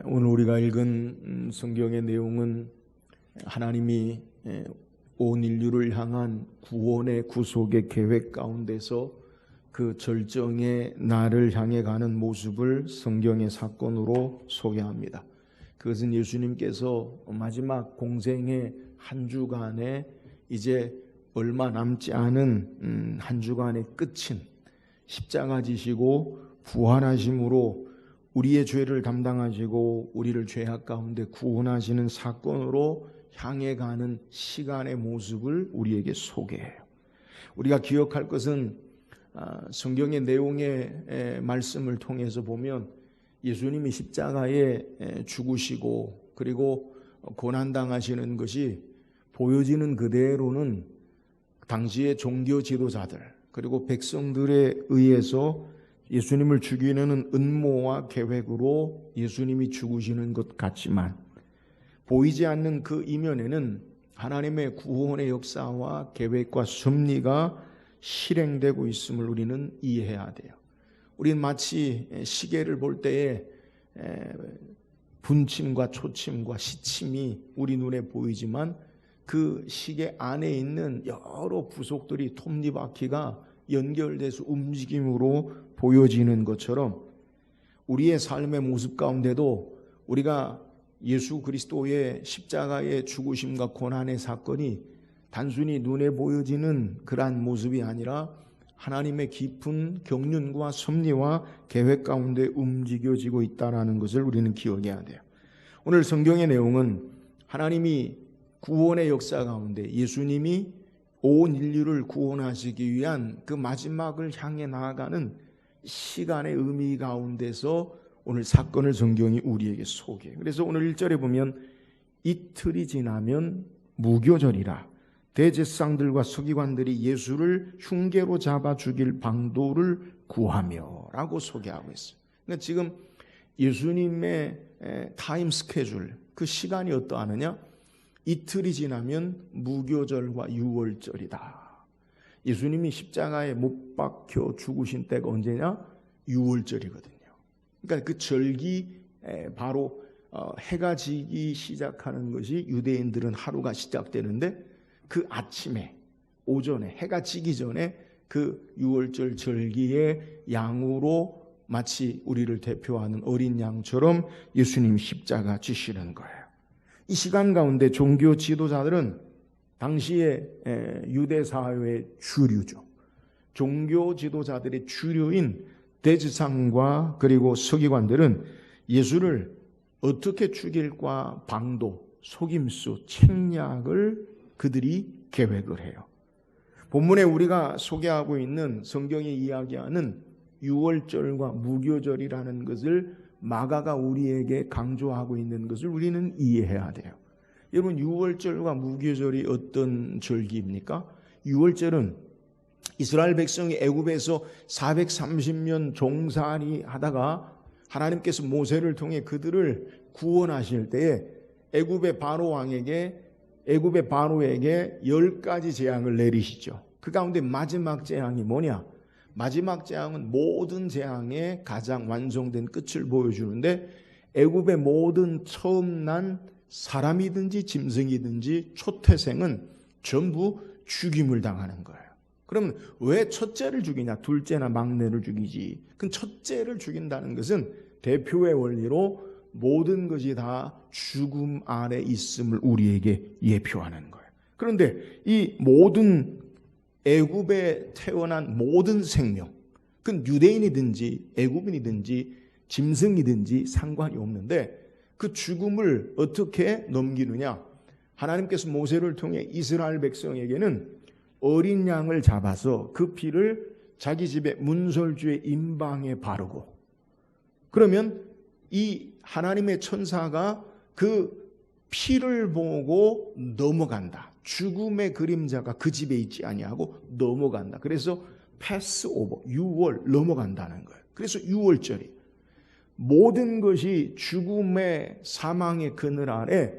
오늘 우리가 읽은 성경의 내용은 하나님이 온 인류를 향한 구원의 구속의 계획 가운데서 그 절정의 날을 향해 가는 모습을 성경의 사건으로 소개합니다. 그것은 예수님께서 마지막 공생의 한 주간에 이제 얼마 남지 않은 한 주간의 끝인 십자가 지시고 부활하심으로 우리의 죄를 담당하시고 우리를 죄악 가운데 구원하시는 사건으로 향해 가는 시간의 모습을 우리에게 소개해요. 우리가 기억할 것은 성경의 내용의 말씀을 통해서 보면 예수님이 십자가에 죽으시고 그리고 고난당하시는 것이 보여지는 그대로는 당시의 종교 지도자들 그리고 백성들에 의해서 예수님을 죽이는 음모와 계획으로 예수님이 죽으시는 것 같지만 보이지 않는 그 이면에는 하나님의 구원의 역사와 계획과 섭리가 실행되고 있음을 우리는 이해해야 돼요. 우리는 마치 시계를 볼 때에 분침과 초침과 시침이 우리 눈에 보이지만 그 시계 안에 있는 여러 부속들이 톱니바퀴가 연결돼서 움직임으로 보여지는 것처럼 우리의 삶의 모습 가운데도 우리가 예수 그리스도의 십자가의 죽으심과 고난의 사건이 단순히 눈에 보여지는 그러한 모습이 아니라 하나님의 깊은 경륜과 섭리와 계획 가운데 움직여지고 있다는 것을 우리는 기억해야 돼요. 오늘 성경의 내용은 하나님이 구원의 역사 가운데 예수님이 온 인류를 구원하시기 위한 그 마지막을 향해 나아가는 시간의 의미 가운데서 오늘 사건을 성경이 우리에게 소개해요. 그래서 오늘 1절에 보면 이틀이 지나면 무교절이라 대제사장들과 서기관들이 예수를 흉계로 잡아 죽일 방도를 구하며 라고 소개하고 있어요. 그러니까 지금 예수님의 타임 스케줄 그 시간이 어떠하느냐? 이틀이 지나면 무교절과 유월절이다. 예수님이 십자가에 못 박혀 죽으신 때가 언제냐? 유월절이거든요. 그러니까 그 절기 바로 해가 지기 시작하는 것이 유대인들은 하루가 시작되는데 그 아침에 오전에 해가 지기 전에 그 유월절 절기의 양으로 마치 우리를 대표하는 어린 양처럼 예수님이 십자가 지시는 거예요. 이 시간 가운데 종교 지도자들은 당시의 유대 사회의 주류죠. 종교 지도자들의 주류인 대제사장과 그리고 서기관들은 예수를 어떻게 죽일까 방도, 속임수, 책략을 그들이 계획을 해요. 본문에 우리가 소개하고 있는 성경이 이야기하는 유월절과 무교절이라는 것을 마가가 우리에게 강조하고 있는 것을 우리는 이해해야 돼요. 여러분, 유월절과 무교절이 어떤 절기입니까? 유월절은 이스라엘 백성이 애굽에서 430년 종살이 하다가 하나님께서 모세를 통해 그들을 구원하실 때에 애굽의 바로에게 10가지 재앙을 내리시죠. 그 가운데 마지막 재앙이 뭐냐? 마지막 재앙은 모든 재앙의 가장 완성된 끝을 보여주는데 애굽의 모든 처음 난 사람이든지 짐승이든지 초태생은 전부 죽임을 당하는 거예요. 그러면 왜 첫째를 죽이냐? 둘째나 막내를 죽이지. 그 첫째를 죽인다는 것은 대표의 원리로 모든 것이 다 죽음 아래 있음을 우리에게 예표하는 거예요. 그런데 이 모든 애굽에 태어난 모든 생명, 그건 유대인이든지 애굽인이든지 짐승이든지 상관이 없는데 그 죽음을 어떻게 넘기느냐? 하나님께서 모세를 통해 이스라엘 백성에게는 어린 양을 잡아서 그 피를 자기 집의 문설주의 임방에 바르고 그러면 이 하나님의 천사가 그 피를 보고 넘어간다. 죽음의 그림자가 그 집에 있지 아니하고 넘어간다. 그래서 패스오버, 유월 넘어간다는 거예요. 그래서 유월절이 모든 것이 죽음의 사망의 그늘 아래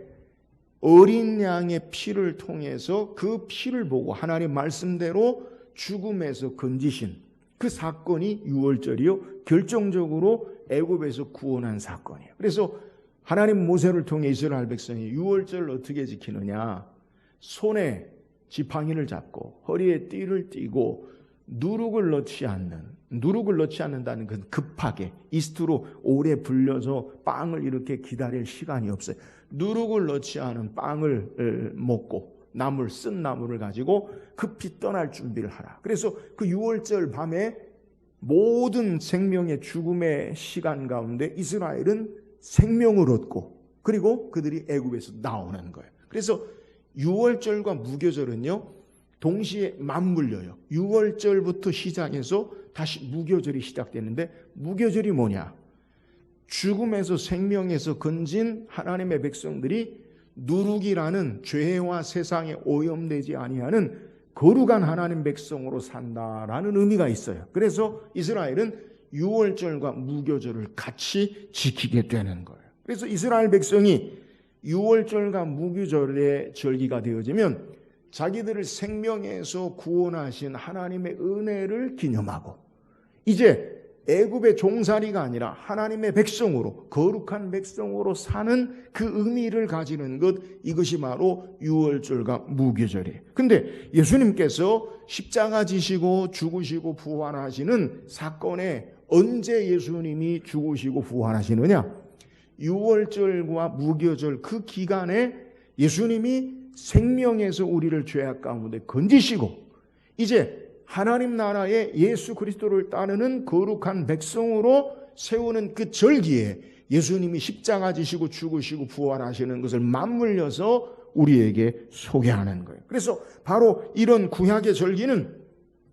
어린 양의 피를 통해서 그 피를 보고 하나님 말씀대로 죽음에서 건지신 그 사건이 유월절이요 결정적으로 애굽에서 구원한 사건이에요. 그래서 하나님 모세를 통해 이스라엘 백성이 유월절을 어떻게 지키느냐? 손에 지팡이를 잡고 허리에 띠를 띠고 누룩을 넣지 않는다는 건 급하게 이스트로 오래 불려서 빵을 이렇게 기다릴 시간이 없어요. 누룩을 넣지 않은 빵을 먹고 쓴 나물을 가지고 급히 떠날 준비를 하라. 그래서 그 유월절 밤에 모든 생명의 죽음의 시간 가운데 이스라엘은 생명을 얻고 그리고 그들이 애굽에서 나오는 거예요. 그래서 유월절과 무교절은요 동시에 맞물려요. 유월절부터 시작해서 다시 무교절이 시작되는데, 무교절이 뭐냐? 죽음에서 생명에서 건진 하나님의 백성들이 누룩이라는 죄와 세상에 오염되지 아니하는 거룩한 하나님 백성으로 산다라는 의미가 있어요. 그래서 이스라엘은 유월절과 무교절을 같이 지키게 되는 거예요. 그래서 이스라엘 백성이 유월절과 무교절의 절기가 되어지면 자기들을 생명에서 구원하신 하나님의 은혜를 기념하고 이제 애굽의 종살이가 아니라 하나님의 백성으로, 거룩한 백성으로 사는 그 의미를 가지는 것, 이것이 바로 유월절과 무교절이에요. 근데 예수님께서 십자가 지시고 죽으시고 부활하시는 사건에 언제 예수님이 죽으시고 부활하시느냐? 유월절과 무교절 그 기간에 예수님이 생명에서 우리를 죄악 가운데 건지시고 이제 하나님 나라의 예수 그리스도를 따르는 거룩한 백성으로 세우는 그 절기에 예수님이 십자가 지시고 죽으시고 부활하시는 것을 맞물려서 우리에게 소개하는 거예요. 그래서 바로 이런 구약의 절기는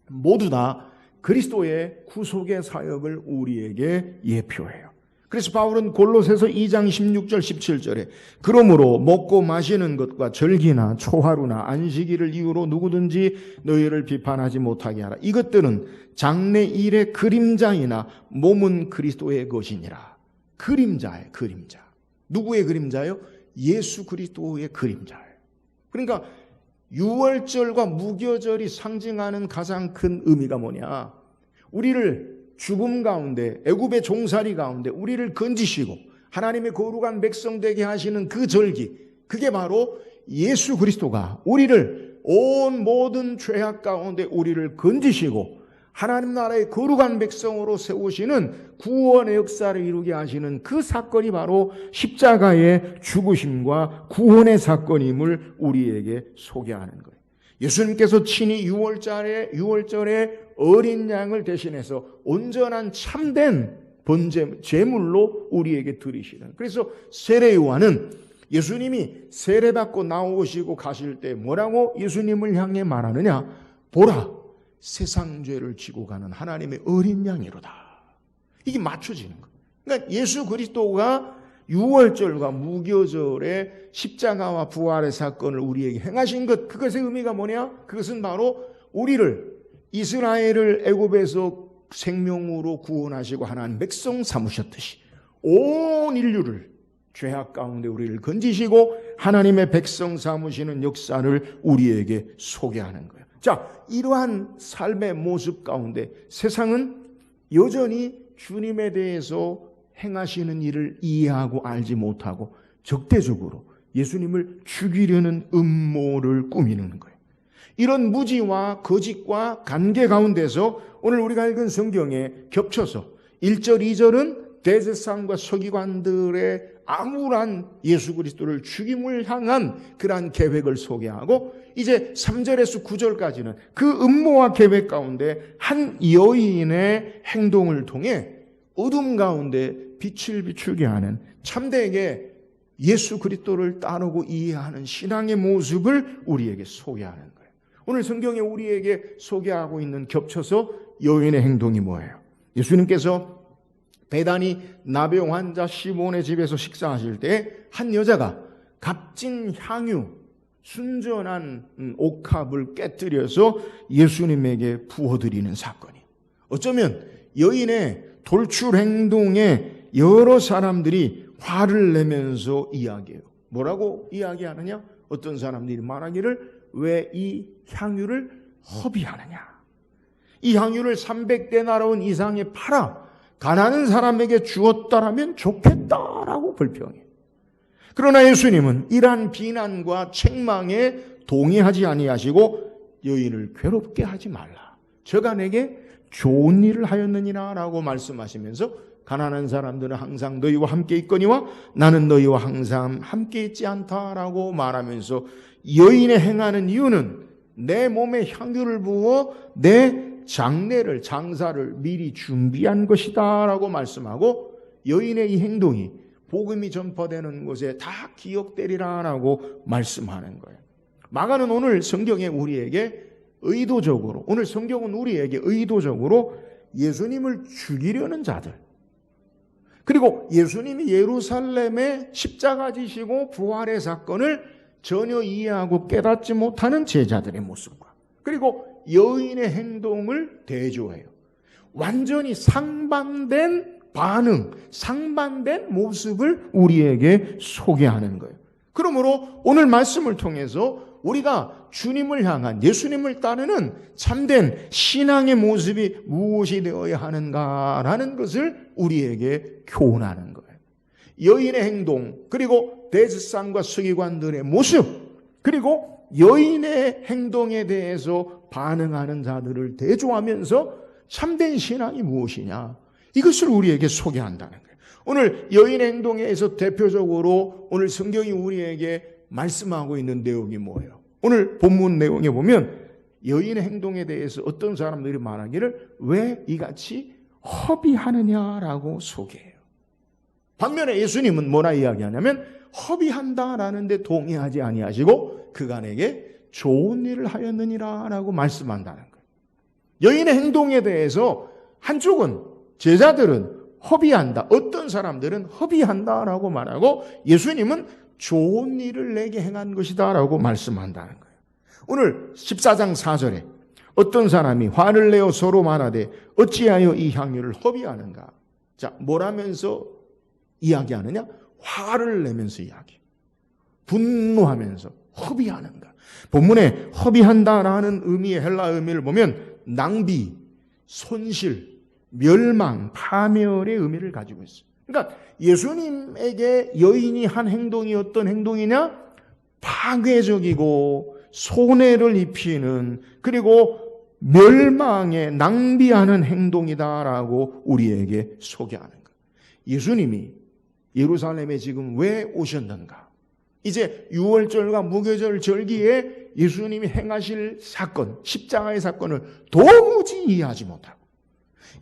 모두 다 그리스도의 구속의 사역을 우리에게 예표해요. 그래서 바울은 골로새서 2장 16절 17절에 그러므로 먹고 마시는 것과 절기나 초하루나 안식일을 이유로 누구든지 너희를 비판하지 못하게 하라. 이것들은 장래일의 그림자이나 몸은 그리스도의 것이니라. 그림자예요. 그림자. 누구의 그림자요? 예수 그리스도의 그림자예요. 그러니까 유월절과 무교절이 상징하는 가장 큰 의미가 뭐냐? 우리를 죽음 가운데, 애굽의 종살이 가운데 우리를 건지시고 하나님의 거룩한 백성 되게 하시는 그 절기, 그게 바로 예수 그리스도가 우리를 온 모든 죄악 가운데 우리를 건지시고 하나님 나라의 거룩한 백성으로 세우시는 구원의 역사를 이루게 하시는 그 사건이 바로 십자가의 죽으심과 구원의 사건임을 우리에게 소개하는 거예요. 예수님께서 친히 유월절에 어린 양을 대신해서 온전한 참된 번제 제물로 우리에게 드리시는. 그래서 세례 요한은 예수님이 세례받고 나오시고 가실 때 뭐라고 예수님을 향해 말하느냐? 보라, 세상 죄를 지고 가는 하나님의 어린 양이로다. 이게 맞춰지는 거예요. 그러니까 예수 그리스도가 유월절과 무교절의 십자가와 부활의 사건을 우리에게 행하신 것, 그것의 의미가 뭐냐? 그것은 바로 우리를, 이스라엘을 애굽에서 생명으로 구원하시고 하나님 백성 삼으셨듯이 온 인류를 죄악 가운데 우리를 건지시고 하나님의 백성 삼으시는 역사를 우리에게 소개하는 거예요. 자, 이러한 삶의 모습 가운데 세상은 여전히 주님에 대해서 행하시는 일을 이해하고 알지 못하고 적대적으로 예수님을 죽이려는 음모를 꾸미는 거예요. 이런 무지와 거짓과 관계 가운데서 오늘 우리가 읽은 성경에 겹쳐서 1절, 2절은 대제사장과 서기관들의 암울한 예수 그리스도를 죽임을 향한 그러한 계획을 소개하고 이제 3절에서 9절까지는 그 음모와 계획 가운데 한 여인의 행동을 통해 어둠 가운데 빛을 비추게 하는 참되게 예수 그리스도를 따르고 이해하는 신앙의 모습을 우리에게 소개하는 거예요. 오늘 성경에 우리에게 소개하고 있는 겹쳐서 여인의 행동이 뭐예요? 예수님께서 베다니 나병 환자 시몬의 집에서 식사하실 때 한 여자가 값진 향유, 순전한 옥합을 깨뜨려서 예수님에게 부어드리는 사건이에요. 어쩌면 여인의 돌출 행동에 여러 사람들이 화를 내면서 이야기해요. 뭐라고 이야기하느냐? 어떤 사람들이 말하기를 왜 이 향유를 허비하느냐? 이 향유를 300데나리온 이상에 팔아 가난한 사람에게 주었다라면 좋겠다라고 불평해. 그러나 예수님은 이러한 비난과 책망에 동의하지 아니하시고 여인을 괴롭게 하지 말라. 저가 내게 좋은 일을 하였느니라 라고 말씀하시면서 가난한 사람들은 항상 너희와 함께 있거니와 나는 너희와 항상 함께 있지 않다라고 말하면서 여인의 행하는 이유는 내 몸에 향유를 부어 내 장사를 미리 준비한 것이다 라고 말씀하고 여인의 이 행동이 복음이 전파되는 곳에 다 기억되리라 라고 말씀하는 거예요. 마가는 오늘 성경에 우리에게 의도적으로, 오늘 성경은 우리에게 의도적으로 예수님을 죽이려는 자들, 그리고 예수님이 예루살렘에 십자가 지시고 부활의 사건을 전혀 이해하고 깨닫지 못하는 제자들의 모습과 그리고 여인의 행동을 대조해요. 완전히 상반된 반응, 상반된 모습을 우리에게 소개하는 거예요. 그러므로 오늘 말씀을 통해서 우리가 주님을 향한, 예수님을 따르는 참된 신앙의 모습이 무엇이 되어야 하는가라는 것을 우리에게 교훈하는 거예요. 여인의 행동, 그리고 대제사장과 서기관들의 모습, 그리고 여인의 행동에 대해서 반응하는 자들을 대조하면서 참된 신앙이 무엇이냐, 이것을 우리에게 소개한다는 거예요. 오늘 여인의 행동에서 대표적으로 오늘 성경이 우리에게 말씀하고 있는 내용이 뭐예요? 오늘 본문 내용에 보면 여인의 행동에 대해서 어떤 사람들이 말하기를 왜 이같이 허비하느냐라고 소개해요. 반면에 예수님은 뭐라 이야기하냐면 허비한다라는 데 동의하지 아니하시고 그간에게 좋은 일을 하였느니라라고 말씀한다는 거예요. 여인의 행동에 대해서 한쪽은 제자들은 허비한다, 어떤 사람들은 허비한다라고 말하고 예수님은 좋은 일을 내게 행한 것이다 라고 말씀한다는 거예요. 오늘 14장 4절에 어떤 사람이 화를 내어 서로 말하되 어찌하여 이 향유를 허비하는가. 자, 뭐라면서 이야기하느냐? 화를 내면서 이야기, 분노하면서 허비하는가. 본문에 허비한다라는 의미의 헬라 의미를 보면 낭비, 손실, 멸망, 파멸의 의미를 가지고 있어요. 그러니까 예수님에게 여인이 한 행동이 어떤 행동이냐? 파괴적이고 손해를 입히는, 그리고 멸망에 낭비하는 행동이다라고 우리에게 소개하는 거예요. 예수님이 예루살렘에 지금 왜 오셨는가? 이제 유월절과 무교절 절기에 예수님이 행하실 사건, 십자가의 사건을 도무지 이해하지 못하고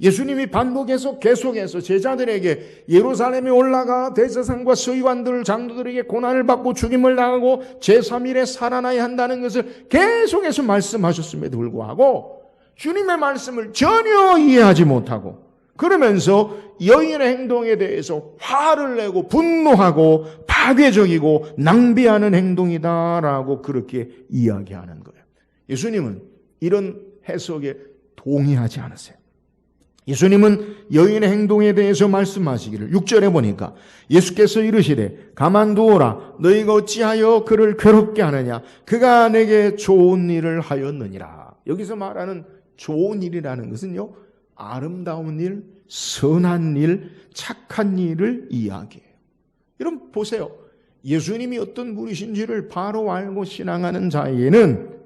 예수님이 반복해서 계속해서 제자들에게 예루살렘에 올라가 대제사장과 서기관들, 장로들에게 고난을 받고 죽임을 당하고 제3일에 살아나야 한다는 것을 계속해서 말씀하셨음에도 불구하고 주님의 말씀을 전혀 이해하지 못하고 그러면서 여인의 행동에 대해서 화를 내고 분노하고 파괴적이고 낭비하는 행동이다라고 그렇게 이야기하는 거예요. 예수님은 이런 해석에 동의하지 않으세요. 예수님은 여인의 행동에 대해서 말씀하시기를 6절에 보니까 예수께서 이르시되 가만두어라, 너희가 어찌하여 그를 괴롭게 하느냐, 그가 내게 좋은 일을 하였느니라. 여기서 말하는 좋은 일이라는 것은요, 아름다운 일, 선한 일, 착한 일을 이야기해요. 여러분 보세요. 예수님이 어떤 분이신지를 바로 알고 신앙하는 자에게는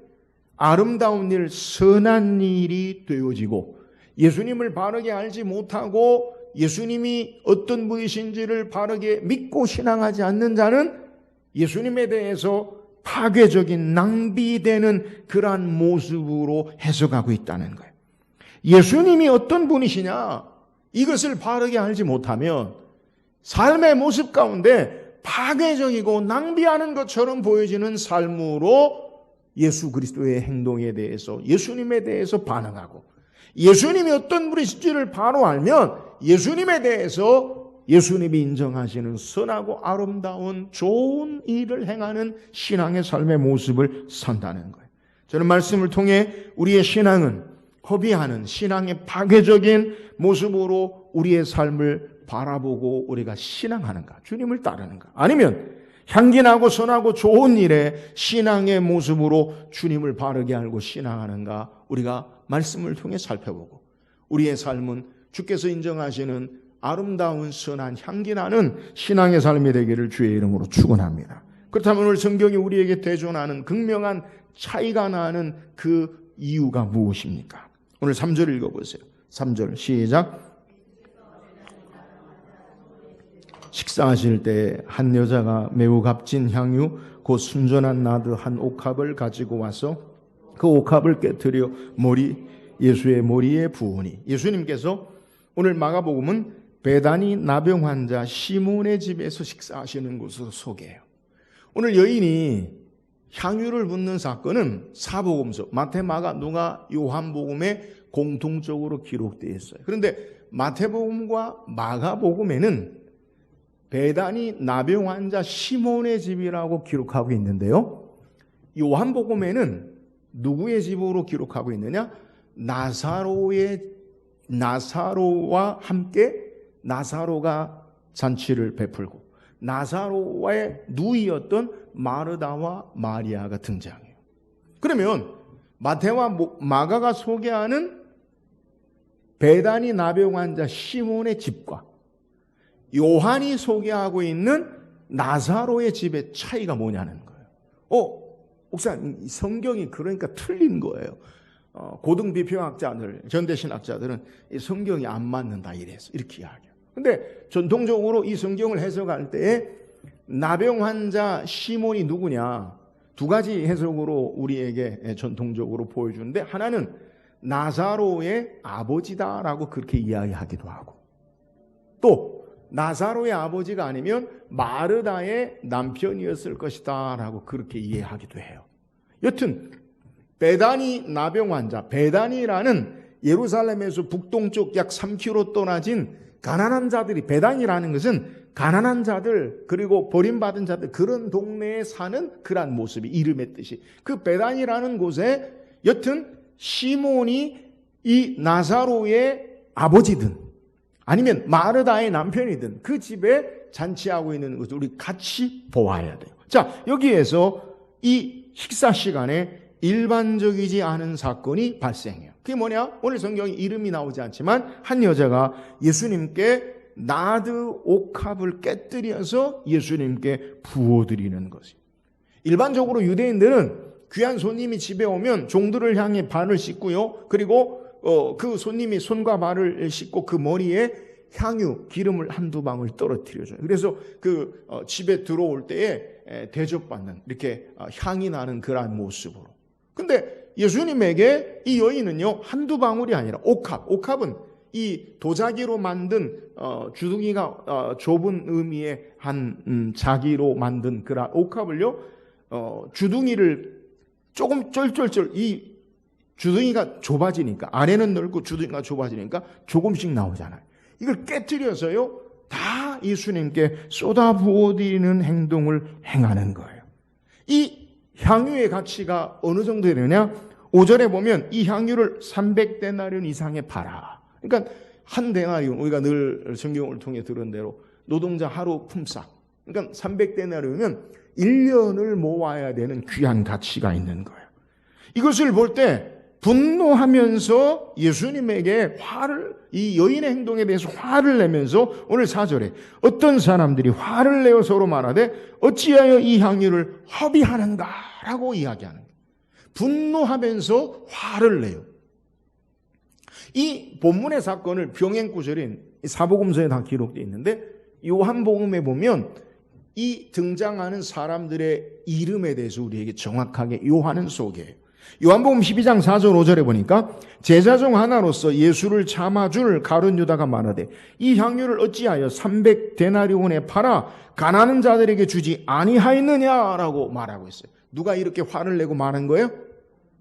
아름다운 일, 선한 일이 되어지고, 예수님을 바르게 알지 못하고 예수님이 어떤 분이신지를 바르게 믿고 신앙하지 않는 자는 예수님에 대해서 파괴적인, 낭비되는 그러한 모습으로 해석하고 있다는 거예요. 예수님이 어떤 분이시냐, 이것을 바르게 알지 못하면 삶의 모습 가운데 파괴적이고 낭비하는 것처럼 보여지는 삶으로 예수 그리스도의 행동에 대해서, 예수님에 대해서 반응하고, 예수님이 어떤 분이신지를 바로 알면 예수님에 대해서 예수님이 인정하시는 선하고 아름다운 좋은 일을 행하는 신앙의 삶의 모습을 산다는 거예요. 저는 말씀을 통해 우리의 신앙은 허비하는 신앙의 파괴적인 모습으로 우리의 삶을 바라보고 우리가 신앙하는가, 주님을 따르는가, 아니면 향기나고 선하고 좋은 일에 신앙의 모습으로 주님을 바르게 알고 신앙하는가, 우리가 말씀을 통해 살펴보고 우리의 삶은 주께서 인정하시는 아름다운 선한 향기 나는 신앙의 삶이 되기를 주의 이름으로 축원합니다. 그렇다면 오늘 성경이 우리에게 대존하는 극명한 차이가 나는 그 이유가 무엇입니까? 오늘 3절 읽어보세요. 3절 시작. 식사하실 때 한 여자가 매우 값진 향유 곧 순전한 나드 한 옥합을 가지고 와서 그 옥합을 깨뜨려 예수의 머리에 부으니. 예수님께서 오늘 마가복음은 베다니 나병 환자 시몬의 집에서 식사하시는 것으로 소개해요. 오늘 여인이 향유를 붓는 사건은 사복음서 마태, 마가, 누가, 요한복음에 공통적으로 기록되어 있어요. 그런데 마태복음과 마가복음에는 베다니 나병 환자 시몬의 집이라고 기록하고 있는데요. 요한복음에는 누구의 집으로 기록하고 있느냐? 나사로와 함께 나사로가 잔치를 베풀고 나사로와의 누이였던 마르다와 마리아가 등장해요. 그러면 마태와 마가가 소개하는 베다니 나병 환자 시몬의 집과 요한이 소개하고 있는 나사로의 집의 차이가 뭐냐는 거예요. 목사님, 성경이 그러니까 틀린 거예요. 고등비평학자들, 현대신학자들은 이 성경이 안 맞는다 이렇게 이야기해요. 근데 전통적으로 이 성경을 해석할 때에 나병 환자 시몬이 누구냐? 두 가지 해석으로 우리에게 전통적으로 보여주는데, 하나는 나사로의 아버지다라고 그렇게 이야기하기도 하고, 또 나사로의 아버지가 아니면 마르다의 남편이었을 것이다 라고 그렇게 이해하기도 해요. 여튼 베다니 나병 환자, 베다니라는 예루살렘에서 북동쪽 약 3km 떠나진 가난한 자들이, 베다니라는 것은 가난한 자들 그리고 버림받은 자들, 그런 동네에 사는 그런 모습이 이름의 뜻이, 그 베다니라는 곳에 여튼 시몬이 이 나사로의 아버지든 아니면 마르다의 남편이든 그 집에 잔치하고 있는 것을 우리 같이 보아야 돼요. 자, 여기에서 이 식사 시간에 일반적이지 않은 사건이 발생해요. 그게 뭐냐? 오늘 성경에 이름이 나오지 않지만 한 여자가 예수님께 나드 옥합을 깨뜨려서 예수님께 부어드리는 것이. 일반적으로 유대인들은 귀한 손님이 집에 오면 종들을 향해 발을 씻고요. 그리고 그 손님이 손과 발을 씻고 그 머리에 향유, 기름을 한두 방울 떨어뜨려줘요. 그래서 그 집에 들어올 때에 대접받는, 이렇게 향이 나는 그러한 모습으로. 근데 예수님에게 이 여인은요, 한두 방울이 아니라 옥합은 이 도자기로 만든 주둥이가 좁은 의미의 한 자기로 만든 그런 옥합을요, 주둥이를 조금 쩔쩔쩔, 이 주둥이가 좁아지니까, 안에는 넓고 주둥이가 좁아지니까 조금씩 나오잖아요. 이걸 깨뜨려서요, 다 예수님께 쏟아 부어드리는 행동을 행하는 거예요. 이 향유의 가치가 어느 정도 되느냐? 5절에 보면 이 향유를 300데나리온 이상에 팔아. 그러니까 한 데나리온, 우리가 늘 성경을 통해 들은 대로 노동자 하루 품삯. 그러니까 300데나리온이면 1년을 모아야 되는 귀한 가치가 있는 거예요. 이것을 볼 때 분노하면서 예수님에게 이 여인의 행동에 대해서 화를 내면서 오늘 4절에 어떤 사람들이 화를 내어 서로 말하되 어찌하여 이 향유를 허비하는가 라고 이야기하는 거예요. 분노하면서 화를 내요. 이 본문의 사건을 병행 구절인 사복음서에 다 기록되어 있는데, 요한복음에 보면 이 등장하는 사람들의 이름에 대해서 우리에게 정확하게 요한은 소개해요. 요한복음 12장 4절 5절에 보니까 제자 중 하나로서 예수를 참아줄 가룟 유다가 말하되 이 향유를 어찌하여 300데나리온에 팔아 가난한 자들에게 주지 아니하였느냐라고 말하고 있어요. 누가 이렇게 화를 내고 말한 거예요?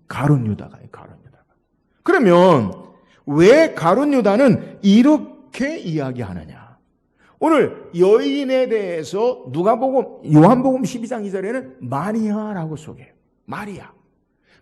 가룟 유다가요. 가룟 유다가. 그러면 왜 가룟 유다는 이렇게 이야기하느냐? 오늘 여인에 대해서 요한복음 12장 2절에는 마리아라고 소개해요.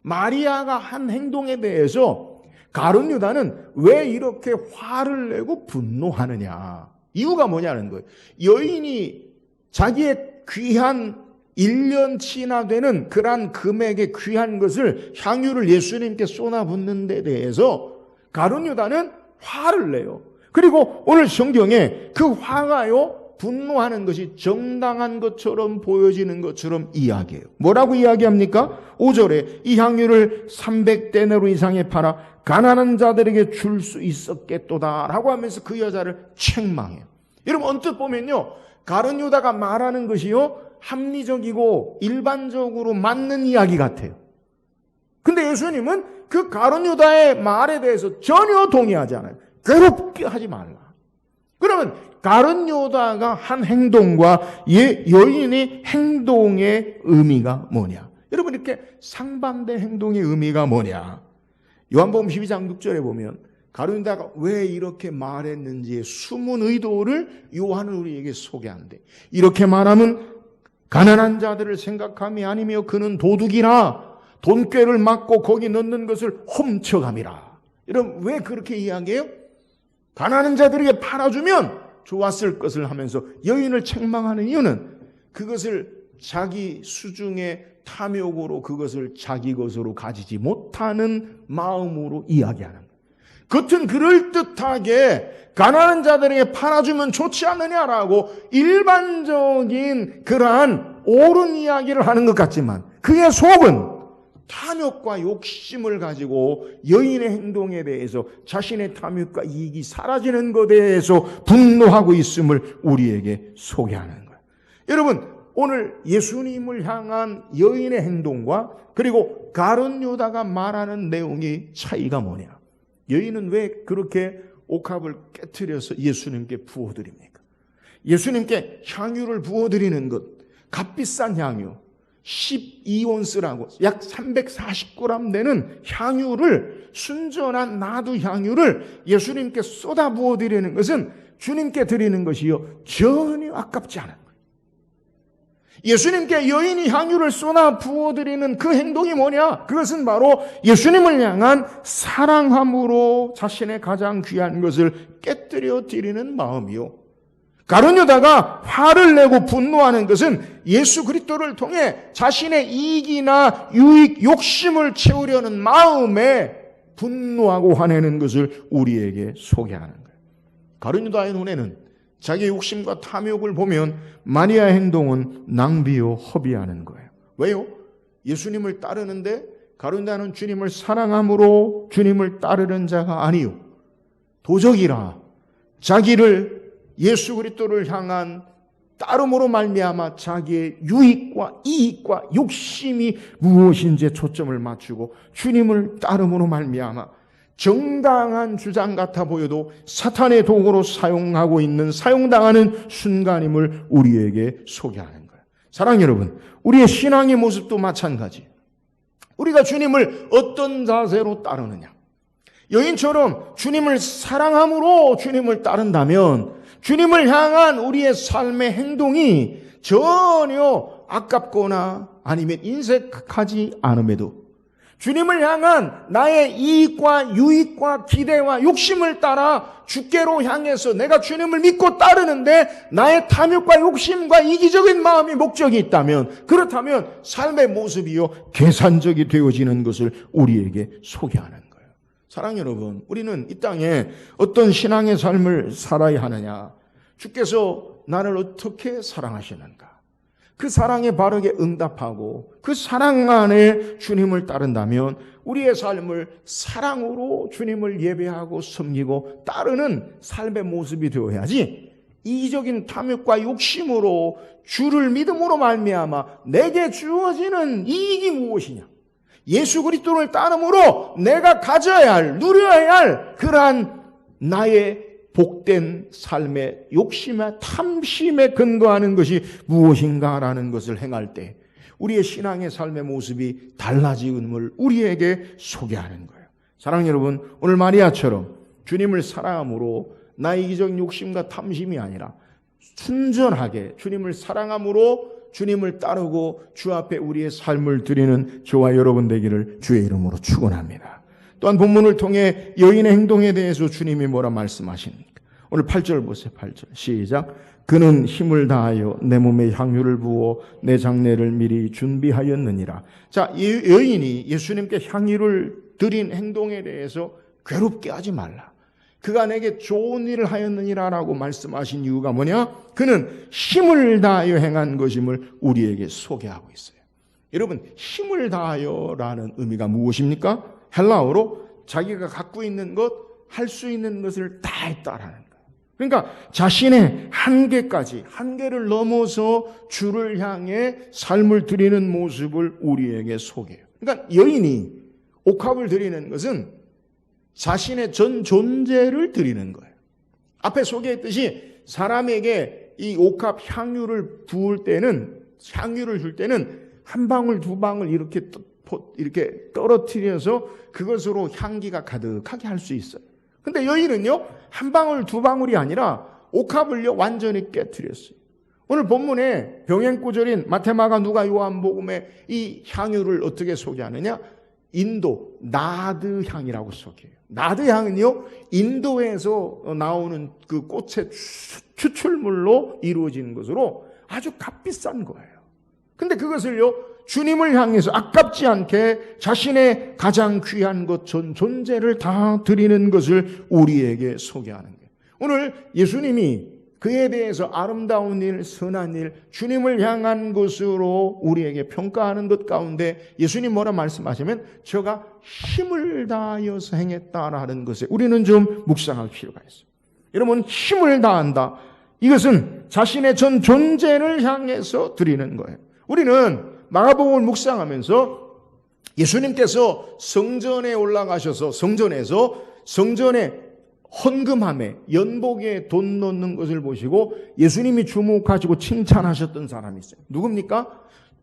마리아가 한 행동에 대해서 가룟 유다는 왜 이렇게 화를 내고 분노하느냐? 이유가 뭐냐는 거예요. 여인이 자기의 귀한 1년치나 되는 그러한 금액의 귀한 것을, 향유를 예수님께 쏟아붓는 데 대해서 가룟 유다는 화를 내요. 그리고 오늘 성경에 그 화가요, 분노하는 것이 정당한 것처럼 보여지는 것처럼 이야기해요. 뭐라고 이야기합니까? 5절에 이 향유를 300데나리 이상에 팔아 가난한 자들에게 줄 수 있었겠도다 라고 하면서 그 여자를 책망해요. 여러분 언뜻 보면요, 가룟 유다가 말하는 것이요, 합리적이고 일반적으로 맞는 이야기 같아요. 근데 예수님은 그 가룟 유다의 말에 대해서 전혀 동의하지 않아요. 괴롭게 하지 말라. 그러면 가룟 유다가 한 행동과 여인의 행동의 의미가 뭐냐? 여러분 이렇게 상반된 행동의 의미가 뭐냐? 요한복음 12장 6절에 보면 가룟 유다가 왜 이렇게 말했는지의 숨은 의도를 요한은 우리에게 소개한대. 이렇게 말하면 가난한 자들을 생각함이 아니며 그는 도둑이라 돈꾀를 맞고 거기 넣는 것을 훔쳐감이라. 여러분 왜 그렇게 이야기해요? 가난한 자들에게 팔아주면 좋았을 것을 하면서 여인을 책망하는 이유는 그것을 자기 수중의 탐욕으로 그것을 자기 것으로 가지지 못하는 마음으로 이야기하는 거예요. 겉은 그럴듯하게 가난한 자들에게 팔아주면 좋지 않느냐라고 일반적인 그러한 옳은 이야기를 하는 것 같지만 그의 속은 탐욕과 욕심을 가지고 여인의 행동에 대해서 자신의 탐욕과 이익이 사라지는 것에 대해서 분노하고 있음을 우리에게 소개하는 거예요. 여러분 오늘 예수님을 향한 여인의 행동과 그리고 가룟 유다가 말하는 내용의 차이가 뭐냐? 여인은 왜 그렇게 옥합을 깨트려서 예수님께 부어드립니까? 예수님께 향유를 부어드리는 것, 값비싼 향유 12온스라고 약 340g 되는 향유를, 순전한 나두 향유를 예수님께 쏟아 부어드리는 것은 주님께 드리는 것이요 전혀 아깝지 않은 거예요. 예수님께 여인이 향유를 쏟아 부어드리는 그 행동이 뭐냐? 그것은 바로 예수님을 향한 사랑함으로 자신의 가장 귀한 것을 깨뜨려 드리는 마음이요, 가룟 유다가 화를 내고 분노하는 것은 예수 그리스도를 통해 자신의 이익이나 유익, 욕심을 채우려는 마음에 분노하고 화내는 것을 우리에게 소개하는 거예요. 가룟 유다의 눈에는 자기의 욕심과 탐욕을 보면 마리아의 행동은 낭비요 허비하는 거예요. 왜요? 예수님을 따르는데 가룟 유다는 주님을 사랑함으로 주님을 따르는 자가 아니요 도적이라 자기를 예수 그리스도를 향한 따름으로 말미암아 자기의 유익과 이익과 욕심이 무엇인지에 초점을 맞추고 주님을 따름으로 말미암아 정당한 주장 같아 보여도 사탄의 도구로 사용하고 있는, 사용당하는 순간임을 우리에게 소개하는 거예요. 사랑하는 여러분, 우리의 신앙의 모습도 마찬가지. 우리가 주님을 어떤 자세로 따르느냐? 여인처럼 주님을 사랑함으로 주님을 따른다면 주님을 향한 우리의 삶의 행동이 전혀 아깝거나 아니면 인색하지 않음에도 주님을 향한 나의 이익과 유익과 기대와 욕심을 따라 주께로 향해서 내가 주님을 믿고 따르는데 나의 탐욕과 욕심과 이기적인 마음이 목적이 있다면, 그렇다면 삶의 모습이요 계산적이 되어지는 것을 우리에게 소개하는 거예요. 사랑하는 여러분, 우리는 이 땅에 어떤 신앙의 삶을 살아야 하느냐? 주께서 나를 어떻게 사랑하시는가? 그 사랑에 바르게 응답하고 그 사랑 안에 주님을 따른다면 우리의 삶을 사랑으로 주님을 예배하고 섬기고 따르는 삶의 모습이 되어야지, 이기적인 탐욕과 욕심으로 주를 믿음으로 말미암아 내게 주어지는 이익이 무엇이냐? 예수 그리스도를 따름으로 내가 가져야 할, 누려야 할 그러한 나의 복된 삶의 욕심과 탐심에 근거하는 것이 무엇인가라는 것을 행할 때 우리의 신앙의 삶의 모습이 달라짐을 우리에게 소개하는 거예요. 사랑하는 여러분, 오늘 마리아처럼 주님을 사랑함으로 나의 이기적인 욕심과 탐심이 아니라 순전하게 주님을 사랑함으로 주님을 따르고 주 앞에 우리의 삶을 드리는 저와 여러분 되기를 주의 이름으로 축원합니다. 또한 본문을 통해 여인의 행동에 대해서 주님이 뭐라 말씀하십니까? 오늘 8절 보세요. 8절 시작. 그는 힘을 다하여 내 몸에 향유를 부어 내 장례를 미리 준비하였느니라. 자, 이 여인이 예수님께 향유를 드린 행동에 대해서 괴롭게 하지 말라. 그가 내게 좋은 일을 하였느니라라고 말씀하신 이유가 뭐냐? 그는 힘을 다하여 행한 것임을 우리에게 소개하고 있어요. 여러분, 힘을 다하여라는 의미가 무엇입니까? 헬라어로 자기가 갖고 있는 것, 할 수 있는 것을 다 했다라는 거예요. 그러니까 자신의 한계까지, 한계를 넘어서 주를 향해 삶을 드리는 모습을 우리에게 소개해요. 그러니까 여인이 옥합을 드리는 것은 자신의 전 존재를 드리는 거예요. 앞에 소개했듯이 사람에게 이 옥합 향유를 부을 때는, 향유를 줄 때는 한 방울 두 방울 이렇게 떨어뜨려서 그것으로 향기가 가득하게 할 수 있어요. 근데 여인은요, 한 방울 두 방울이 아니라 옥합을요 완전히 깨뜨렸어요. 오늘 본문에 병행구절인 마태마가 누가 요한복음에 이 향유를 어떻게 소개하느냐? 인도 나드 향이라고 소개해요. 나드 향은요, 인도에서 나오는 그 꽃의 추출물로 이루어지는 것으로 아주 값비싼 거예요. 근데 그것을요, 주님을 향해서 아깝지 않게 자신의 가장 귀한 것, 전 존재를 다 드리는 것을 우리에게 소개하는 거예요. 오늘 예수님이 그에 대해서 아름다운 일, 선한 일, 주님을 향한 것으로 우리에게 평가하는 것 가운데 예수님 뭐라 말씀하시면 저가 힘을 다하여서 행했다라는 것에 우리는 좀 묵상할 필요가 있어요. 여러분, 힘을 다한다. 이것은 자신의 전 존재를 향해서 드리는 거예요. 우리는 마가복음을 묵상하면서 예수님께서 성전에 올라가셔서 성전에 헌금함에 연복에 돈 넣는 것을 보시고 예수님이 주목하시고 칭찬하셨던 사람이 있어요. 누굽니까?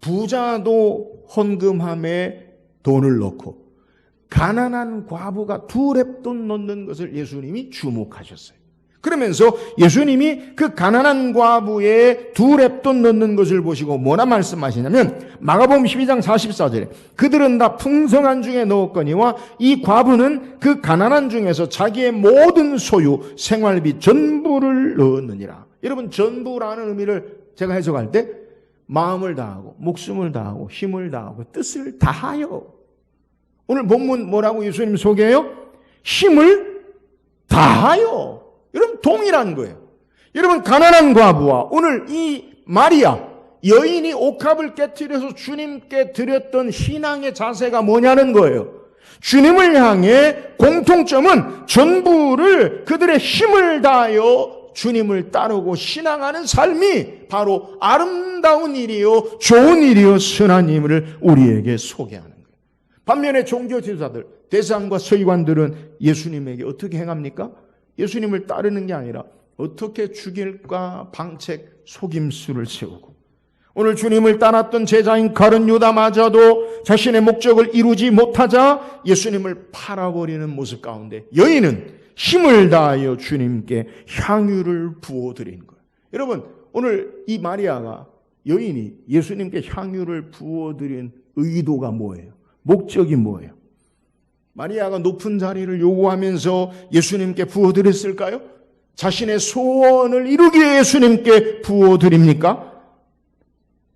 부자도 헌금함에 돈을 넣고 가난한 과부가 2렙돈 넣는 것을 예수님이 주목하셨어요. 그러면서 예수님이 그 가난한 과부의 2렙돈 넣는 것을 보시고 뭐라 말씀하시냐면 마가복음 12장 44절에 그들은 다 풍성한 중에 넣었거니와 이 과부는 그 가난한 중에서 자기의 모든 소유 생활비 전부를 넣었느니라. 여러분, 전부라는 의미를 제가 해석할 때 마음을 다하고 목숨을 다하고 힘을 다하고 뜻을 다하여. 오늘 본문 뭐라고 예수님 소개해요? 힘을 다하여. 여러분, 동일한 거예요. 여러분, 가난한 과부와 오늘 이 마리아 여인이 옥합을 깨뜨려서 주님께 드렸던 신앙의 자세가 뭐냐는 거예요. 주님을 향해 공통점은 전부를 그들의 힘을 다하여 주님을 따르고 신앙하는 삶이 바로 아름다운 일이요 좋은 일이요 선한 일을 우리에게 소개하는 거예요. 반면에 종교 지도자들, 대상과 서기관들은 예수님에게 어떻게 행합니까? 예수님을 따르는 게 아니라 어떻게 죽일까 방책 속임수를 세우고, 오늘 주님을 따랐던 제자인 가룟 유다마저도 자신의 목적을 이루지 못하자 예수님을 팔아버리는 모습 가운데 여인은 힘을 다하여 주님께 향유를 부어드린 거예요. 여러분, 오늘 이 마리아가 여인이 예수님께 향유를 부어드린 의도가 뭐예요? 목적이 뭐예요? 마리아가 높은 자리를 요구하면서 예수님께 부어드렸을까요? 자신의 소원을 이루기 위해 예수님께 부어드립니까?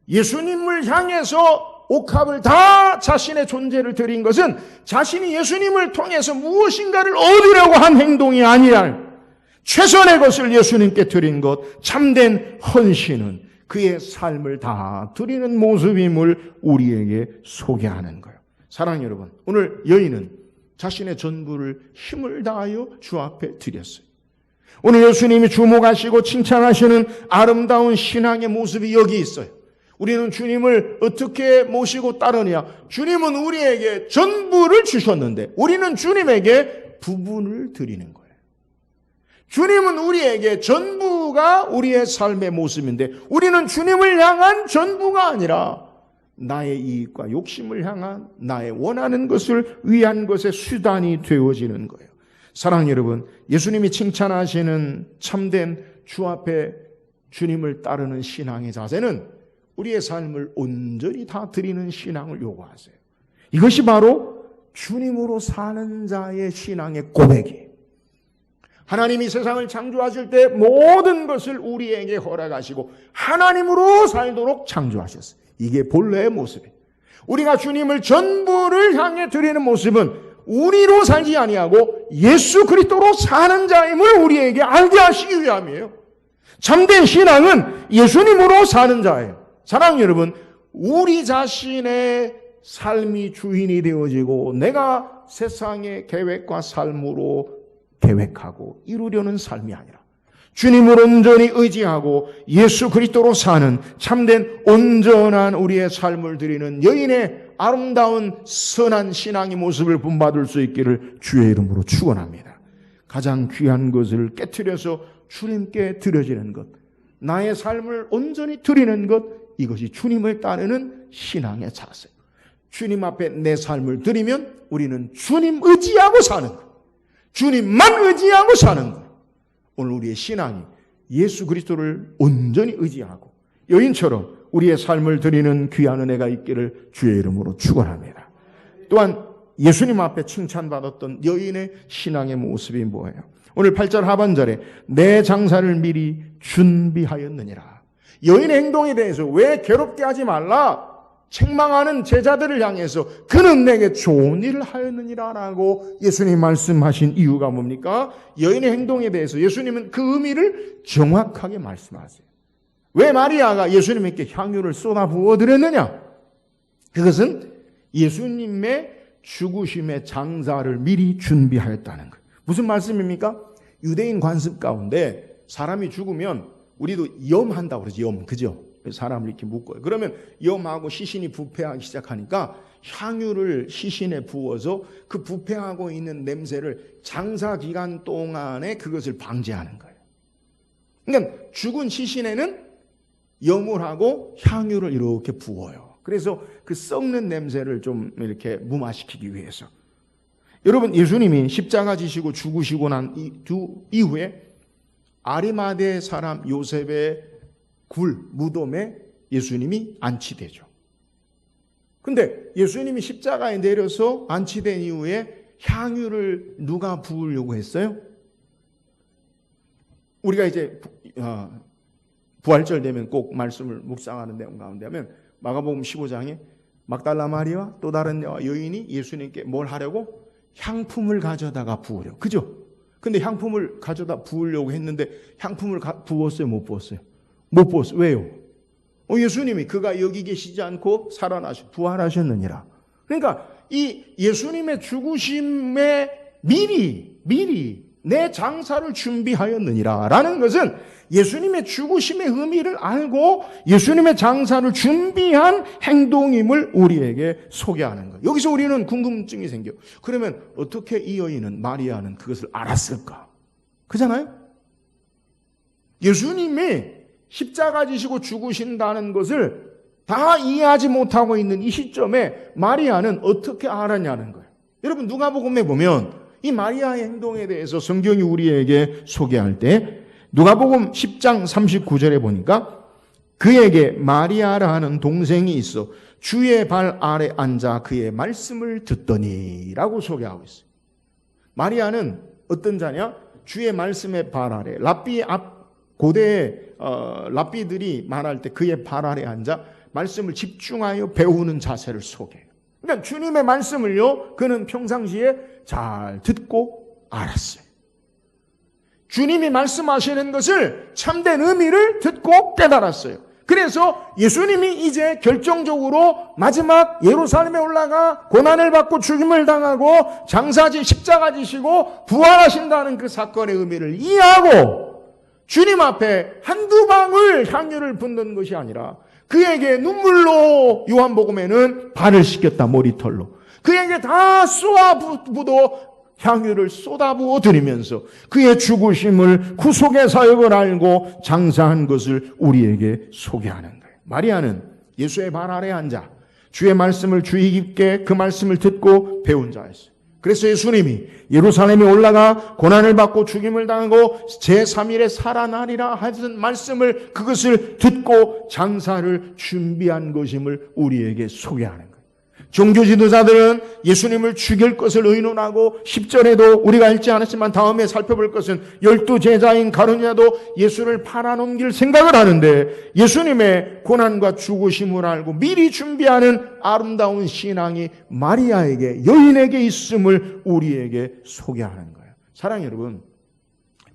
예수님을 향해서 옥합을 다 자신의 존재를 드린 것은 자신이 예수님을 통해서 무엇인가를 얻으려고 한 행동이 아니라 최선의 것을 예수님께 드린 것, 참된 헌신은 그의 삶을 다 드리는 모습임을 우리에게 소개하는 거예요. 사랑하는 여러분, 오늘 여인은 자신의 전부를 힘을 다하여 주 앞에 드렸어요. 오늘 예수님이 주목하시고 칭찬하시는 아름다운 신앙의 모습이 여기 있어요. 우리는 주님을 어떻게 모시고 따르냐? 주님은 우리에게 전부를 주셨는데 우리는 주님에게 부분을 드리는 거예요. 주님은 우리에게 전부가 우리의 삶의 모습인데 우리는 주님을 향한 전부가 아니라 나의 이익과 욕심을 향한 나의 원하는 것을 위한 것의 수단이 되어지는 거예요. 사랑하는 여러분, 예수님이 칭찬하시는 참된 주 앞에 주님을 따르는 신앙의 자세는 우리의 삶을 온전히 다 드리는 신앙을 요구하세요. 이것이 바로 주님으로 사는 자의 신앙의 고백이에요. 하나님이 세상을 창조하실 때 모든 것을 우리에게 허락하시고 하나님으로 살도록 창조하셨어요. 이게 본래의 모습이에요. 우리가 주님을 전부를 향해 드리는 모습은 우리로 살지 아니하고 예수 그리스도로 사는 자임을 우리에게 알게 하시기 위함이에요. 참된 신앙은 예수님으로 사는 자예요. 사랑하는 여러분, 우리 자신의 삶이 주인이 되어지고 내가 세상의 계획과 삶으로 계획하고 이루려는 삶이 아니라 주님을 온전히 의지하고 예수 그리스도로 사는 참된 온전한 우리의 삶을 드리는 여인의 아름다운 선한 신앙의 모습을 본받을 수 있기를 주의 이름으로 축원합니다. 가장 귀한 것을 깨트려서 주님께 드려지는 것, 나의 삶을 온전히 드리는 것, 이것이 주님을 따르는 신앙의 자세. 주님 앞에 내 삶을 드리면 우리는 주님 의지하고 사는 것, 주님만 의지하고 사는 것. 오늘 우리의 신앙이 예수 그리스도를 온전히 의지하고 여인처럼 우리의 삶을 드리는 귀한 은혜가 있기를 주의 이름으로 축원합니다. 또한 예수님 앞에 칭찬받았던 여인의 신앙의 모습이 뭐예요? 오늘 8절 하반절에 내 장사를 미리 준비하였느니라. 여인의 행동에 대해서 왜 괴롭게 하지 말라? 책망하는 제자들을 향해서 그는 내게 좋은 일을 하였느니라 라고 예수님 말씀하신 이유가 뭡니까? 여인의 행동에 대해서 예수님은 그 의미를 정확하게 말씀하세요. 왜 마리아가 예수님께 향유를 쏟아 부어드렸느냐? 그것은 예수님의 죽으심의 장사를 미리 준비하였다는 거예요. 무슨 말씀입니까? 유대인 관습 가운데 사람이 죽으면 우리도 염한다고 그러지, 염. 그죠? 사람을 이렇게 묶어요. 그러면 염하고 시신이 부패하기 시작하니까 향유를 시신에 부어서 그 부패하고 있는 냄새를 장사 기간 동안에 그것을 방지하는 거예요. 그러니까 죽은 시신에는 염을 하고 향유를 이렇게 부어요. 그래서 그 썩는 냄새를 좀 이렇게 무마시키기 위해서. 여러분, 예수님이 십자가 지시고 죽으시고 난 이후에 아리마대 사람 요셉의 무덤에 예수님이 안치되죠. 근데 예수님이 십자가에 내려서 안치된 이후에 향유를 누가 부으려고 했어요? 우리가 이제 부활절 되면 꼭 말씀을 묵상하는 내용 가운데 하면 마가복음 15장에 막달라 마리아와 또 다른 여인이 예수님께 뭘 하려고? 향품을 가져다가 부으려. 그죠? 근데 향품을 가져다 부으려고 했는데 향품을 부었어요? 못 부었어요? 못 부었어요. 왜요? 예수님이 그가 여기 계시지 않고 부활하셨느니라. 그러니까 이 예수님의 죽으심에 미리 내 장사를 준비하였느니라 라는 것은 예수님의 죽으심의 의미를 알고 예수님의 장사를 준비한 행동임을 우리에게 소개하는 거예요. 여기서 우리는 궁금증이 생겨요. 그러면 어떻게 이 여인은, 마리아는 그것을 알았을까? 그잖아요? 예수님이 십자가 지시고 죽으신다는 것을 다 이해하지 못하고 있는 이 시점에 마리아는 어떻게 알았냐는 거예요. 여러분, 누가복음에 보면 이 마리아의 행동에 대해서 성경이 우리에게 소개할 때 누가복음 10장 39절에 보니까 그에게 마리아라 하는 동생이 있어 주의 발 아래 앉아 그의 말씀을 듣더니 라고 소개하고 있어요. 마리아는 어떤 자냐? 주의 말씀의 발 아래. 고대 랍비들이 말할 때 그의 발 아래 앉아 말씀을 집중하여 배우는 자세를 소개해요. 그러니까 주님의 말씀을요, 그는 평상시에 잘 듣고 알았어요. 주님이 말씀하시는 것을 참된 의미를 듣고 깨달았어요. 그래서 예수님이 이제 결정적으로 마지막 예루살렘에 올라가 고난을 받고 죽임을 당하고 십자가 지시고 부활하신다는 그 사건의 의미를 이해하고 주님 앞에 한두 방울 향유를 붓는 것이 아니라 그에게 눈물로, 요한복음에는 발을 씻겼다, 머리털로. 그에게 다 향유를 쏟아부어 드리면서 그의 죽으심을, 구속의 사역을 알고 장사한 것을 우리에게 소개하는 거예요. 마리아는 예수의 발 아래 앉아 주의 말씀을 주의 깊게 그 말씀을 듣고 배운 자였어요. 그래서 예수님이 예루살렘에 올라가 고난을 받고 죽임을 당하고 제3일에 살아나리라 하신 말씀을, 그것을 듣고 장사를 준비한 것임을 우리에게 소개하는 거예요. 종교 지도자들은 예수님을 죽일 것을 의논하고 10절에도 우리가 읽지 않았지만 다음에 살펴볼 것은 12제자인 가룟리아도 예수를 팔아넘길 생각을 하는데 예수님의 고난과 죽으심을 알고 미리 준비하는 아름다운 신앙이 마리아에게, 여인에게 있음을 우리에게 소개하는 거예요. 사랑하는 여러분,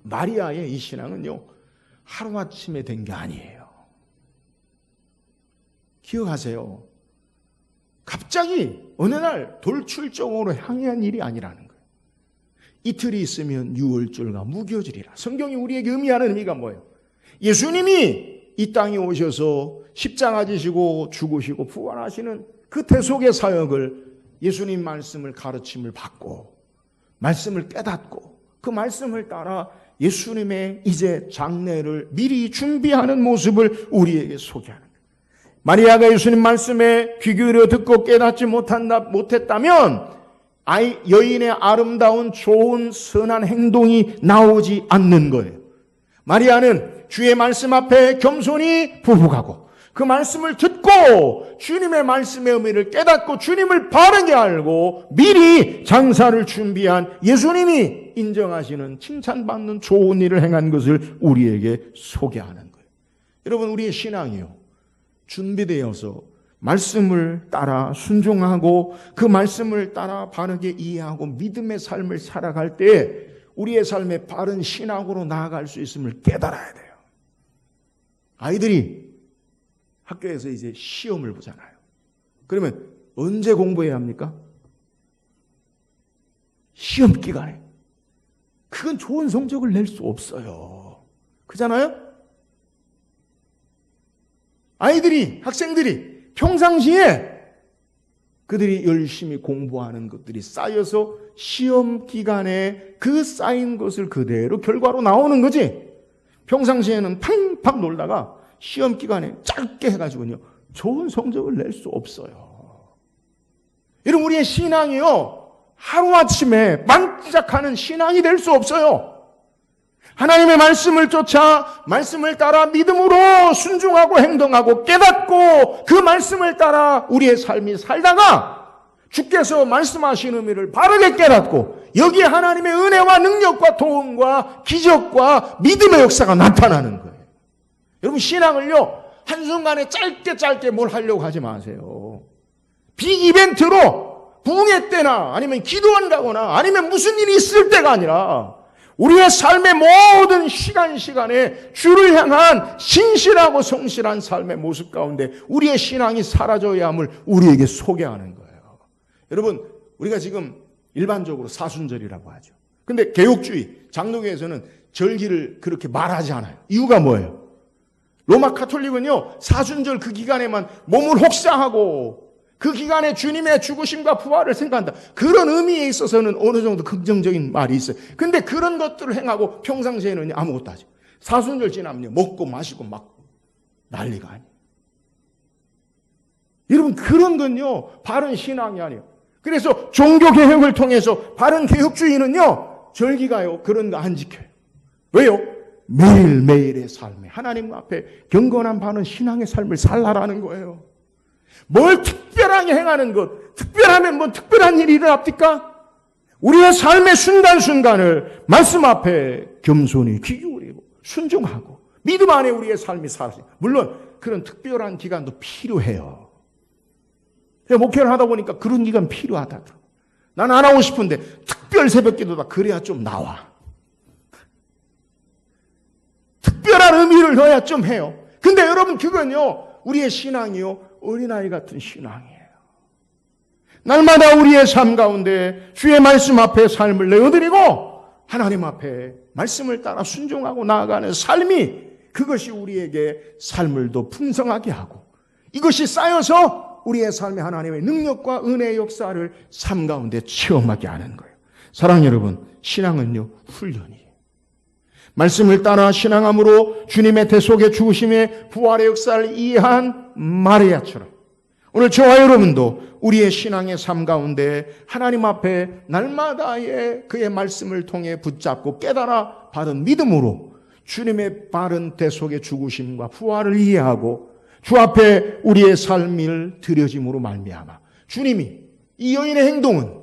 마리아의 이 신앙은요, 하루아침에 된 게 아니에요. 기억하세요. 갑자기 어느 날 돌출적으로 향한 일이 아니라는 거예요. 이틀이 있으면 유월절과 무교절이라. 성경이 우리에게 의미하는 의미가 뭐예요? 예수님이 이 땅에 오셔서 십자가 지시고 죽으시고 부활하시는 그 대속의 사역을 예수님 말씀을 가르침을 받고 말씀을 깨닫고 그 말씀을 따라 예수님의 이제 장례를 미리 준비하는 모습을 우리에게 소개하는 거예요. 마리아가 예수님 말씀에 귀 기울여 듣고 깨닫지 못했다면 여인의 아름다운 좋은 선한 행동이 나오지 않는 거예요. 마리아는 주의 말씀 앞에 겸손히 부복하고 그 말씀을 듣고 주님의 말씀의 의미를 깨닫고 주님을 바르게 알고 미리 장사를 준비한 예수님이 인정하시는 칭찬받는 좋은 일을 행한 것을 우리에게 소개하는 거예요. 여러분, 우리의 신앙이요, 준비되어서 말씀을 따라 순종하고 그 말씀을 따라 바르게 이해하고 믿음의 삶을 살아갈 때 우리의 삶에 바른 신앙으로 나아갈 수 있음을 깨달아야 돼요. 아이들이 학교에서 이제 시험을 보잖아요. 그러면 언제 공부해야 합니까? 시험 기간에. 그건 좋은 성적을 낼 수 없어요. 그잖아요? 아이들이, 학생들이 평상시에 그들이 열심히 공부하는 것들이 쌓여서 시험 기간에 그 쌓인 것을 그대로 결과로 나오는 거지. 평상시에는 팡팡 놀다가 시험 기간에 짧게 해가지고요, 좋은 성적을 낼 수 없어요. 여러분, 우리의 신앙이요, 하루아침에 반짝하는 신앙이 될 수 없어요. 하나님의 말씀을 쫓아 말씀을 따라 믿음으로 순종하고 행동하고 깨닫고 그 말씀을 따라 우리의 삶이 살다가 주께서 말씀하신 의미를 바르게 깨닫고 여기에 하나님의 은혜와 능력과 도움과 기적과 믿음의 역사가 나타나는 거예요. 여러분, 신앙을요, 한순간에 짧게 뭘 하려고 하지 마세요. 빅 이벤트로 부흥회 때나 아니면 기도원 가거나 아니면 무슨 일이 있을 때가 아니라 우리의 삶의 모든 시간에 주를 향한 신실하고 성실한 삶의 모습 가운데 우리의 신앙이 사라져야 함을 우리에게 소개하는 거예요. 여러분, 우리가 지금 일반적으로 사순절이라고 하죠. 근데 개혁주의, 장로교에서는 절기를 그렇게 말하지 않아요. 이유가 뭐예요? 로마 카톨릭은요, 사순절 그 기간에만 몸을 혹사하고 그 기간에 주님의 죽으심과 부활을 생각한다. 그런 의미에 있어서는 어느 정도 긍정적인 말이 있어요. 근데 그런 것들을 행하고 평상시에는 아무것도 하지. 사순절 지나면 먹고 마시고 막 난리가 아니에요. 여러분, 그런 건요, 바른 신앙이 아니에요. 그래서 종교개혁을 통해서 바른 개혁주의는요, 절기가요, 그런 거 안 지켜요. 왜요? 매일매일의 삶에 하나님 앞에 경건한 바른 신앙의 삶을 살라라는 거예요. 뭘 특별하게 행하는 것, 특별하면 뭐 특별한 일이 일어납니까? 우리의 삶의 순간순간을 말씀 앞에 겸손히 귀 기울이고 순종하고 믿음 안에 우리의 삶이 살아요. 물론 그런 특별한 기간도 필요해요. 목회를 하다 보니까 그런 기간 필요하다더라고요. 난 안 하고 싶은데 특별 새벽기도다 그래야 좀 나와. 특별한 의미를 넣어야 좀 해요. 근데 여러분, 그건요, 우리의 신앙이요, 어린아이 같은 신앙이에요. 날마다 우리의 삶 가운데 주의 말씀 앞에 삶을 내어드리고 하나님 앞에 말씀을 따라 순종하고 나아가는 삶이, 그것이 우리에게 삶을 더 풍성하게 하고 이것이 쌓여서 우리의 삶에 하나님의 능력과 은혜의 역사를 삶 가운데 체험하게 하는 거예요. 사랑하는 여러분, 신앙은요, 훈련이에요. 말씀을 따라 신앙함으로 주님의 대속의 죽으심의 부활의 역사를 이해한 마리아처럼 오늘 저와 여러분도 우리의 신앙의 삶 가운데 하나님 앞에 날마다의 그의 말씀을 통해 붙잡고 깨달아 받은 믿음으로 주님의 바른 대속의 죽으심과 부활을 이해하고 주 앞에 우리의 삶을 드려짐으로 말미암아 주님이 이 여인의 행동은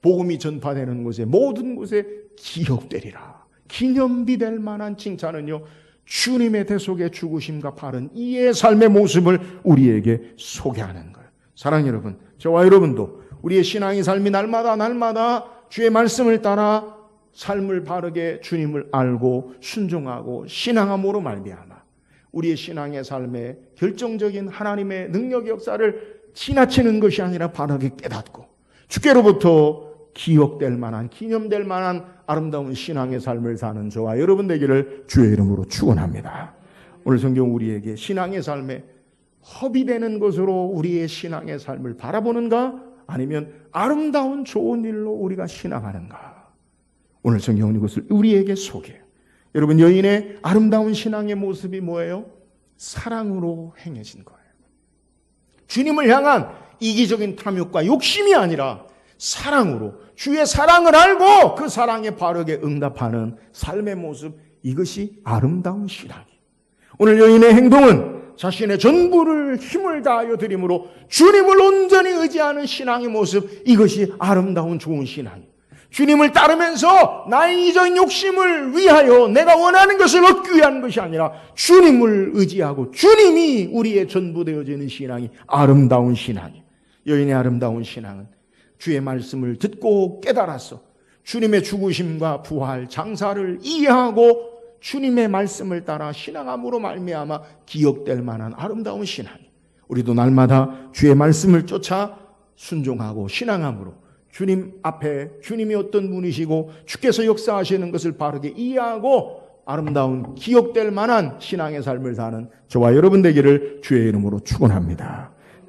복음이 전파되는 곳에 모든 곳에 기억되리라. 기념비 될 만한 칭찬은요, 주님의 대속의 죽으심과 바른 이의 삶의 모습을 우리에게 소개하는 거예요. 사랑하는 여러분, 저와 여러분도 우리의 신앙의 삶이 날마다 주의 말씀을 따라 삶을 바르게 주님을 알고 순종하고 신앙함으로 말미암아 우리의 신앙의 삶에 결정적인 하나님의 능력 역사를 지나치는 것이 아니라 바르게 깨닫고 주께로부터 기억될 만한, 기념될 만한 아름다운 신앙의 삶을 사는 저와 여러분 되기를 주의 이름으로 축원합니다. 오늘 성경 우리에게 신앙의 삶에 허비되는 것으로 우리의 신앙의 삶을 바라보는가? 아니면 아름다운 좋은 일로 우리가 신앙하는가? 오늘 성경은 이것을 우리에게 소개해요. 여러분, 여인의 아름다운 신앙의 모습이 뭐예요? 사랑으로 행해진 거예요. 주님을 향한 이기적인 탐욕과 욕심이 아니라 사랑으로, 주의 사랑을 알고 그 사랑에 바르게 응답하는 삶의 모습, 이것이 아름다운 신앙이에요. 오늘 여인의 행동은 자신의 전부를 힘을 다하여 드림으로 주님을 온전히 의지하는 신앙의 모습, 이것이 아름다운 좋은 신앙이에요. 주님을 따르면서 나의 이전 욕심을 위하여 내가 원하는 것을 얻기 위한 것이 아니라 주님을 의지하고 주님이 우리의 전부 되어지는 신앙이 아름다운 신앙이에요. 여인의 아름다운 신앙은 주의 말씀을 듣고 깨달아서 주님의 죽으심과 부활, 장사를 이해하고 주님의 말씀을 따라 신앙함으로 말미암아 기억될 만한 아름다운 신앙이에요. 우리도 날마다 주의 말씀을 쫓아 순종하고 신앙함으로 주님 앞에 주님이 어떤 분이시고 주께서 역사하시는 것을 바르게 이해하고 아름다운 기억될 만한 신앙의 삶을 사는 저와 여러분 되기를 주의 이름으로 축원합니다.